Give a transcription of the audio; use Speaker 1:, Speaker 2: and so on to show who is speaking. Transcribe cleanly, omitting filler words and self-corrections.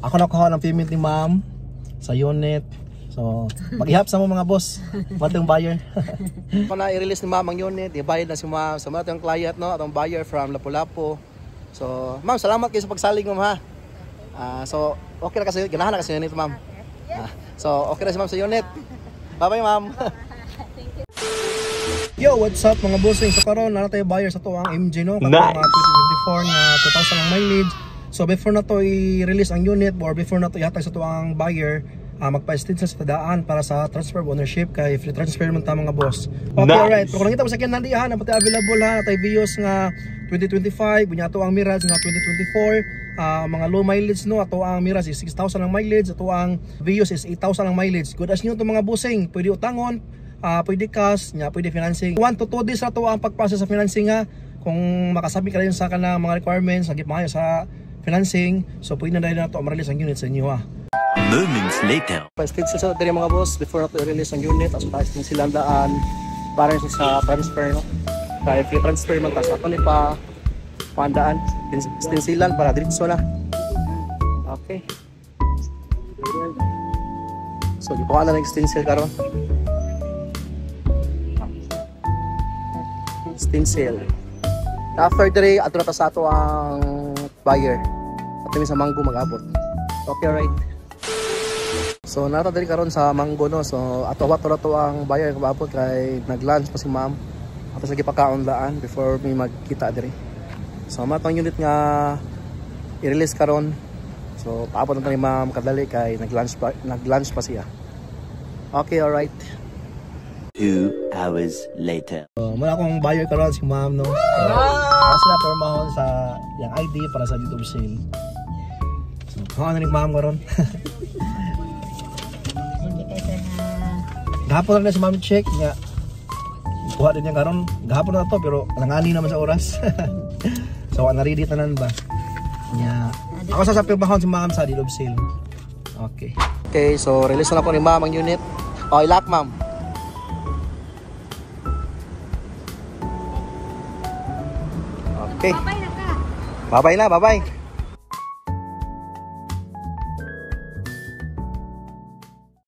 Speaker 1: ako nakuha ng payment ni ma'am sa unit. So, mag-ihap sa mo mga boss. Matong buyer. Ako na i-release ni ma'am ang unit. I-bayad na si ma'am sa mga yung client, no? Atong buyer from Lapu-Lapu. So, ma'am, salamat kayo sa pagsalig ma'am ha. So, okay na kasi, ganahan na kasi unit ma'am. So, okay na si ma'am sa unit. Bye-bye ma'am. Yo, what's up mga bossing? So karon na tayo buyer sa to ang MG, no? Katong 2024 na 2,000 ang mileage. So before na to i-release ang unit or before na to ihatag sa to ang buyer, magpa-state sa daan para sa transfer of ownership kay free transfer man ta mga boss. Okay, nice. Alright. Kung nakita mo sa kanya nandihan na pati available ha, natay Vios nga 2025, bunya to ang Mirage nga 2024. Mga low mileage, no? Ato ang Mirage is 6,000 ang mileage, ato ang Vios is 8,000 ang mileage. Good as new to mga bossing. Pwede utangon, pwede cash, pwede financing. 1 to 2 days na to ang pag-process sa financing ha. Kung makasabi ka rin sa kanang mga requirements, nagip maayo sa financing, so pwede na rin na to ma-release ang unit sa inyo ha. Moments later. Pa-state sila sa mga boss before na to i-release ang unit. As pa sila daan para sa transfer, no? Kaya free transfer man ta sa ni pa pandaan stinsilan para diretso na. Okay. So di pa na ng stencil karon. Stencil. After dre ato na ta sa ato ang buyer. Ato mi sa Mango mag-abot. Okay, right. So nata diri karon sa Mango, no. So ato to ang buyer mag-abot kay nag-lunch pa si ma'am. Ato sa gipakaon daan before mi magkita diri. So matong unit nga i-release karon. So paabot na ni ma'am kadali kay nag-lunch pa siya. Okay, all right. 2 hours later. So, mula akong buyer karon si ma'am, no. Sila permahon sa yung ID para sa YouTube sale. So, na ni ma'am karon. Gahapon na si ma'am check nga. Kuha din niya karon. Gahapon na to pero langani naman sa oras. So, na-ready tanan ba? Nya. Ako sa permahon si ma'am sa YouTube sale. Okay. Okay, so release na po ni ma'am ang unit. Okay, lock ma'am. Okay. Bye-bye na ka. Bye-bye na, bye-bye.